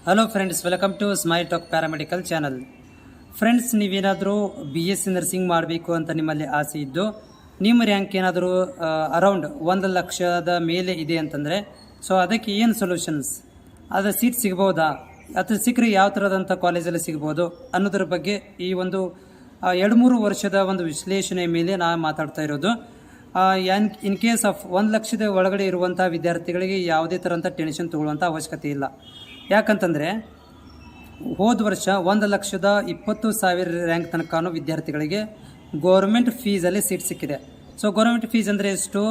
Hello friends, welcome to smile talk paramedical channel. Friends, ನೀವೇನಾದರೂ BSc nursing ಮಾಡಬೇಕು ಅಂತ ನಿಮ್ಮಲ್ಲಿ ಆಸೆ ಇದ್ದು ನಿಮ್ಮ ರ್ಯಾಂಕ್ ಏನಾದರೂ ಅರೌಂಡ್ 1,00,000 ಮೇಲೆ ಇದೆ ಅಂತಂದರೆ, ಸೊ ಅದಕ್ಕೆ ಏನು ಸೊಲ್ಯೂಷನ್ಸ್, ಅದರ ಸೀಟ್ ಸಿಗ್ಬೋದಾ ಅಥವಾ ಸಿಕ್ಕರೆ ಯಾವ ಥರದಂಥ ಕಾಲೇಜಲ್ಲಿ ಸಿಗ್ಬೋದು ಅನ್ನೋದ್ರ ಬಗ್ಗೆ ಈ ಒಂದು 2-3 ವರ್ಷದ ಒಂದು ವಿಶ್ಲೇಷಣೆ ಮೇಲೆ ನಾನು ಮಾತಾಡ್ತಾ ಇರೋದು. ಇನ್ ಕೇಸ್ ಆಫ್ 1,00,000 ಒಳಗಡೆ ಇರುವಂಥ ವಿದ್ಯಾರ್ಥಿಗಳಿಗೆ ಯಾವುದೇ ಥರಂಥ ಟೆನ್ಷನ್ ತೊಗೊಳ್ಳುವಂಥ ಅವಶ್ಯಕತೆ ಇಲ್ಲ. ಯಾಕಂತಂದರೆ ಹೋದ ವರ್ಷ 1,20,000 ರ್ಯಾಂಕ್ ತನಕ ವಿದ್ಯಾರ್ಥಿಗಳಿಗೆ ಗೌರ್ಮೆಂಟ್ ಫೀಸಲ್ಲಿ ಸೀಟ್ ಸಿಕ್ಕಿದೆ. ಸೊ ಗೌರ್ಮೆಂಟ್ ಫೀಸ್ ಅಂದರೆ ಎಷ್ಟು?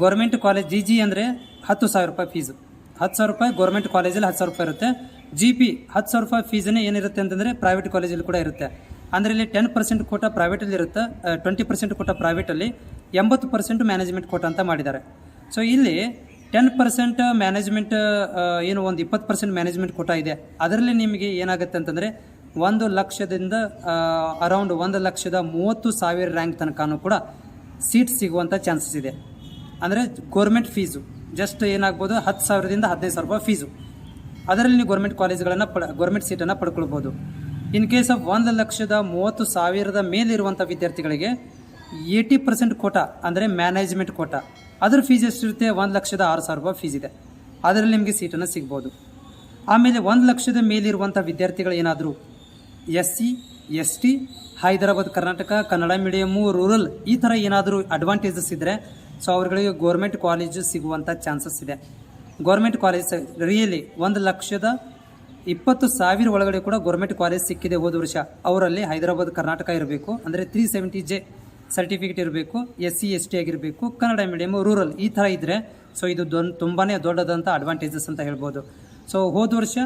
ಗೌರ್ಮೆಂಟ್ ಕಾಲೇಜ್ GG ಅಂದರೆ 10,000 ರೂಪಾಯಿ ಫೀಸು. 10,000 ರೂಪಾಯಿ ಗೌರ್ಮೆಂಟ್ ಕಾಲೇಜಲ್ಲಿ 10,000 ರೂಪಾಯಿ ಇರುತ್ತೆ. GP 10,000 ರೂಪಾಯಿ ಫೀಸನ್ನೇ ಏನಿರುತ್ತೆ ಅಂತಂದರೆ ಪ್ರೈವೇಟ್ ಕಾಲೇಜಲ್ಲಿ ಕೂಡ ಇರುತ್ತೆ. ಅಂದರೆ ಇಲ್ಲಿ 10% ಕೋಟ ಪ್ರೈವೇಟಲ್ಲಿ ಇರುತ್ತೆ, 20% ಕೋಟ ಪ್ರೈವೇಟಲ್ಲಿ, 80% ಮ್ಯಾನೇಜ್ಮೆಂಟ್ ಕೋಟ ಅಂತ ಮಾಡಿದ್ದಾರೆ. ಸೊ ಇಲ್ಲಿ 10% ಮ್ಯಾನೇಜ್ಮೆಂಟ್ ಏನು ಒಂದು 20% ಮ್ಯಾನೇಜ್ಮೆಂಟ್ ಕೋಟ ಇದೆ. ಅದರಲ್ಲಿ ನಿಮಗೆ ಏನಾಗುತ್ತೆ ಅಂತಂದರೆ 1,00,000ದಿಂದ ಅರೌಂಡ್ 1,30,000 ರ್ಯಾಂಕ್ ತನಕ ಕೂಡ ಸೀಟ್ ಸಿಗುವಂಥ ಚಾನ್ಸಸ್ ಇದೆ. ಅಂದರೆ ಗೌರ್ಮೆಂಟ್ ಫೀಸು ಜಸ್ಟ್ ಏನಾಗ್ಬೋದು 10,000ದಿಂದ 15,000 ರೂಪಾಯಿ ಫೀಸು. ಅದರಲ್ಲಿ ನೀವು ಗೌರ್ಮೆಂಟ್ ಸೀಟನ್ನು ಪಡ್ಕೊಳ್ಬೋದು. ಇನ್ ಕೇಸ್ ಆಫ್ 1,30,000 ಮೇಲಿರುವಂಥ ವಿದ್ಯಾರ್ಥಿಗಳಿಗೆ 80% ಕೋಟ ಅಂದರೆ ಮ್ಯಾನೇಜ್ಮೆಂಟ್ ಕೋಟ, ಅದರ ಫೀಸ್ ಎಷ್ಟಿರುತ್ತೆ? 1,06,000 ರೂಪಾಯಿ ಫೀಸ್ ಇದೆ. ಅದರಲ್ಲಿ ನಿಮಗೆ ಸೀಟನ್ನು ಸಿಗ್ಬೋದು. ಆಮೇಲೆ 1,00,000 ಮೇಲಿರುವಂಥ ವಿದ್ಯಾರ್ಥಿಗಳು ಏನಾದರೂ SC ST Hyderabad Karnataka Kannada medium rural ಈ ಥರ ಏನಾದರೂ ಅಡ್ವಾಂಟೇಜಸ್ ಇದ್ದರೆ ಸೊ ಅವರುಗಳಿಗೆ ಗೌರ್ಮೆಂಟ್ ಕಾಲೇಜು ಸಿಗುವಂಥ ಚಾನ್ಸಸ್ ಇದೆ. ಗೌರ್ಮೆಂಟ್ ಕಾಲೇಜ್ ರಿಯಲಿ 1,20,000 ಒಳಗಡೆ ಕೂಡ ಗೌರ್ಮೆಂಟ್ ಕಾಲೇಜ್ ಸಿಕ್ಕಿದೆ ಹೋದ ವರ್ಷ. ಅವರಲ್ಲಿ ಹೈದರಾಬಾದ್ ಕರ್ನಾಟಕ ಇರಬೇಕು, ಅಂದರೆ 370J ಸರ್ಟಿಫಿಕೇಟ್ ಇರಬೇಕು, SC ST ಆಗಿರಬೇಕು, ಕನ್ನಡ ಮೀಡಿಯಮ್ ರೂರಲ್ ಈ ಥರ ಇದ್ದರೆ ಸೊ ಇದು ತುಂಬಾ ದೊಡ್ಡದಂಥ ಅಡ್ವಾಂಟೇಜಸ್ ಅಂತ ಹೇಳ್ಬೋದು. ಸೊ ಹೋದ ವರ್ಷ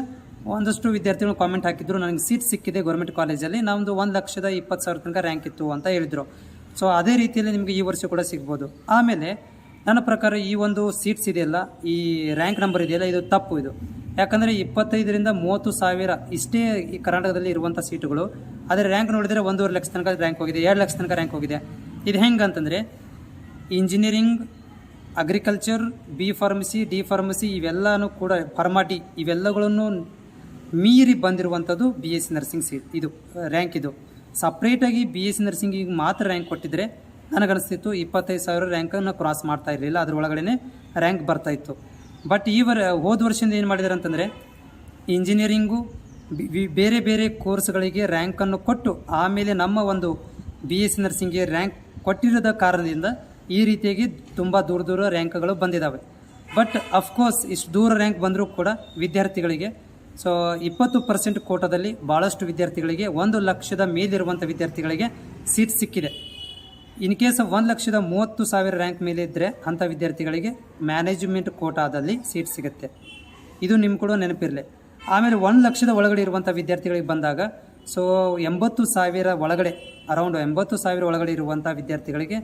ಒಂದಷ್ಟು ವಿದ್ಯಾರ್ಥಿಗಳು ಕಾಮೆಂಟ್ ಹಾಕಿದ್ರು, ನನಗೆ ಸೀಟ್ ಸಿಕ್ಕಿದೆ ಗೌರ್ಮೆಂಟ್ ಕಾಲೇಜಲ್ಲಿ, ನಮ್ಮದು 1,20,000 ತನಕ ರ್ಯಾಂಕ್ ಇತ್ತು ಅಂತ ಹೇಳಿದರು. ಸೊ ಅದೇ ರೀತಿಯಲ್ಲಿ ನಿಮಗೆ ಈ ವರ್ಷ ಕೂಡ ಸಿಗ್ಬೋದು. ಆಮೇಲೆ ನನ್ನ ಪ್ರಕಾರ ಈ ಒಂದು ಸೀಟ್ಸ್ ಇದೆಯಲ್ಲ, ಈ ರ್ಯಾಂಕ್ ನಂಬರ್ ಇದೆಯಲ್ಲ, ಇದು ತಪ್ಪು. ಇದು ಯಾಕಂದರೆ 25,000ರಿಂದ 30,000 ಇಷ್ಟೇ ಈ ಕರ್ನಾಟಕದಲ್ಲಿ ಇರುವಂಥ ಸೀಟುಗಳು. ಆದರೆ ರ್ಯಾಂಕ್ ನೋಡಿದರೆ 1,50,000 ತನಕ ರ್ಯಾಂಕ್ ಹೋಗಿದೆ, 2,00,000 ತನಕ ರ್ಯಾಂಕ್ ಹೋಗಿದೆ. ಇದು ಹೆಂಗೆ ಅಂತಂದರೆ engineering, agriculture, B pharmacy, D pharmacy ಇವೆಲ್ಲನೂ ಕೂಡ ಫಾರ್ಮಾಟಿ ಇವೆಲ್ಲಗಳನ್ನು ಮೀರಿ ಬಂದಿರುವಂಥದ್ದು BSc ನರ್ಸಿಂಗ್ ಸೀಟ್. ಇದು ರ್ಯಾಂಕ್ ಇದು ಸಪ್ರೇಟಾಗಿ BSc ನರ್ಸಿಂಗಿಗೆ ಮಾತ್ರ ರ್ಯಾಂಕ್ ಕೊಟ್ಟಿದ್ದರೆ ನನಗನ್ನಿಸ್ತಿತ್ತು 25,000 ರ್ಯಾಂಕನ್ನು ಕ್ರಾಸ್ ಮಾಡ್ತಾ ಇರಲಿಲ್ಲ, ಅದ್ರ ಒಳಗಡೆ ರ್ಯಾಂಕ್ ಬರ್ತಾಯಿತ್ತು. ಬಟ್ ಹೋದ ವರ್ಷದಿಂದ ಏನು ಮಾಡಿದ್ದಾರೆ ಅಂತಂದರೆ ಇಂಜಿನಿಯರಿಂಗು ಬೇರೆ ಬೇರೆ ಕೋರ್ಸ್ಗಳಿಗೆ ರ್ಯಾಂಕನ್ನು ಕೊಟ್ಟು ಆಮೇಲೆ ನಮ್ಮ ಒಂದು BSc ನರ್ಸಿಂಗ್ಗೆ ರ್ಯಾಂಕ್ ಕೊಟ್ಟಿರೋದ ಕಾರಣದಿಂದ ಈ ರೀತಿಯಾಗಿ ತುಂಬ ದೂರ ರ್ಯಾಂಕ್ಗಳು ಬಂದಿದ್ದಾವೆ. ಬಟ್ ಅಫ್ಕೋರ್ಸ್ ಇಷ್ಟು ದೂರ ರ್ಯಾಂಕ್ ಬಂದರೂ ಕೂಡ ವಿದ್ಯಾರ್ಥಿಗಳಿಗೆ ಸೊ 20% ಕೋಟದಲ್ಲಿ ಭಾಳಷ್ಟು ವಿದ್ಯಾರ್ಥಿಗಳಿಗೆ 1,00,000 ಮೇಲಿರುವಂಥ ವಿದ್ಯಾರ್ಥಿಗಳಿಗೆ ಸೀಟ್ ಸಿಕ್ಕಿದೆ. ಇನ್ ಕೇಸ್ 1,30,000 ರ್ಯಾಂಕ್ ಮೇಲೆ ಇದ್ದರೆ ಅಂಥ ವಿದ್ಯಾರ್ಥಿಗಳಿಗೆ ಮ್ಯಾನೇಜ್ಮೆಂಟ್ ಕೋಟಾದಲ್ಲಿ ಸೀಟ್ ಸಿಗುತ್ತೆ. ಇದು ನಿಮ್ಮ ಕೂಡ ನೆನಪಿರಲಿ. ಆಮೇಲೆ 1,00,000 ಒಳಗಡೆ ಇರುವಂಥ ವಿದ್ಯಾರ್ಥಿಗಳಿಗೆ ಬಂದಾಗ ಸೊ 80,000 ಒಳಗಡೆ, ಅರೌಂಡ್ 80,000 ಒಳಗಡೆ ಇರುವಂಥ ವಿದ್ಯಾರ್ಥಿಗಳಿಗೆ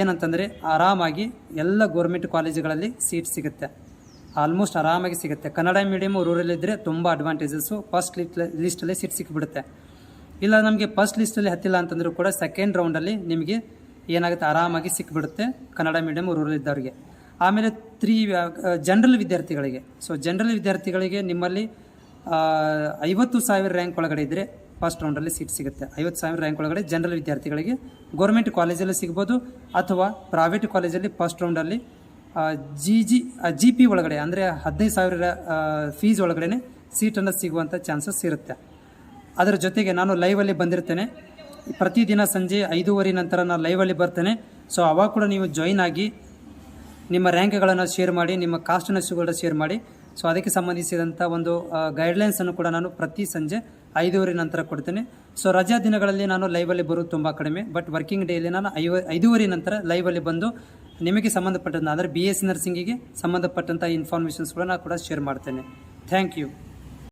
ಏನಂತಂದರೆ ಆರಾಮಾಗಿ ಎಲ್ಲ ಗೌರ್ಮೆಂಟ್ ಕಾಲೇಜುಗಳಲ್ಲಿ ಸೀಟ್ ಸಿಗುತ್ತೆ, ಆಲ್ಮೋಸ್ಟ್ ಆರಾಮಾಗಿ ಸಿಗುತ್ತೆ. ಕನ್ನಡ ಮೀಡಿಯಮು ರೂರಲ್ಲಿದ್ದರೆ ತುಂಬ ಅಡ್ವಾಂಟೇಜಸ್ಸು, ಫಸ್ಟ್ ಲಿಸ್ಟಲ್ಲೇ ಸೀಟ್ ಸಿಕ್ಕಿಬಿಡುತ್ತೆ. ಇಲ್ಲ ನಮಗೆ ಫಸ್ಟ್ ಲಿಸ್ಟಲ್ಲಿ ಹತ್ತಿಲ್ಲ ಅಂತಂದರೂ ಕೂಡ ಸೆಕೆಂಡ್ ರೌಂಡಲ್ಲಿ ನಿಮಗೆ ಏನಾಗುತ್ತೆ, ಆರಾಮಾಗಿ ಸಿಕ್ಕಿಬಿಡುತ್ತೆ ಕನ್ನಡ ಮೀಡಿಯಮ್ ರೂರಲ್ ಇದ್ದವ್ರಿಗೆ. ಆಮೇಲೆ ಜನರಲ್ ವಿದ್ಯಾರ್ಥಿಗಳಿಗೆ, ಸೊ ಜನರಲ್ ವಿದ್ಯಾರ್ಥಿಗಳಿಗೆ ನಿಮ್ಮಲ್ಲಿ 50,000 ರ್ಯಾಂಕ್ ಒಳಗಡೆ ಇದ್ದರೆ ಫಸ್ಟ್ ರೌಂಡಲ್ಲಿ ಸೀಟ್ ಸಿಗುತ್ತೆ. 50,000 ರ್ಯಾಂಕ್ ಒಳಗಡೆ ಜನರಲ್ ವಿದ್ಯಾರ್ಥಿಗಳಿಗೆ ಗೌರ್ಮೆಂಟ್ ಕಾಲೇಜಲ್ಲಿ ಸಿಗ್ಬೋದು, ಅಥವಾ ಪ್ರೈವೇಟ್ ಕಾಲೇಜಲ್ಲಿ ಫಸ್ಟ್ ರೌಂಡಲ್ಲಿ GP ಒಳಗಡೆ ಅಂದರೆ 15,000 ಫೀಸ್ ಒಳಗಡೆ ಸೀಟನ್ನು ಸಿಗುವಂಥ ಚಾನ್ಸಸ್ ಇರುತ್ತೆ. ಅದರ ಜೊತೆಗೆ ನಾನು ಲೈವಲ್ಲಿ ಬಂದಿರ್ತೇನೆ, ಪ್ರತಿದಿನ ಸಂಜೆ 5:30 ನಂತರ ನಾನು ಲೈವಲ್ಲಿ ಬರ್ತೇನೆ. ಸೊ ಅವಾಗ ಕೂಡ ನೀವು ಜಾಯಿನ್ ಆಗಿ ನಿಮ್ಮ ರ್ಯಾಂಕ್ಗಳನ್ನು ಶೇರ್ ಮಾಡಿ, ನಿಮ್ಮ ಕಾಸ್ಟನ್ನು ಕೂಡ ಶೇರ್ ಮಾಡಿ. ಸೊ ಅದಕ್ಕೆ ಸಂಬಂಧಿಸಿದಂಥ ಒಂದು ಗೈಡ್ಲೈನ್ಸನ್ನು ಕೂಡ ನಾನು ಪ್ರತಿ ಸಂಜೆ 5:30 ನಂತರ ಕೊಡ್ತೇನೆ. ಸೊ ರಜಾ ದಿನಗಳಲ್ಲಿ ನಾನು ಲೈವಲ್ಲಿ ಬರೋದು ತುಂಬ ಕಡಿಮೆ, ಬಟ್ ವರ್ಕಿಂಗ್ ಡೇಯಲ್ಲಿ ನಾನು 5:30 ನಂತರ ಲೈವಲ್ಲಿ ಬಂದು ನಿಮಗೆ ಸಂಬಂಧಪಟ್ಟಂಥ ಅಂದರೆ BSc ನರ್ಸಿಂಗಿಗೆ ಸಂಬಂಧಪಟ್ಟಂಥ ಇನ್ಫಾರ್ಮೇಷನ್ಸ್ಗಳನ್ನು ಕೂಡ ಶೇರ್ ಮಾಡ್ತೇನೆ. Thank you.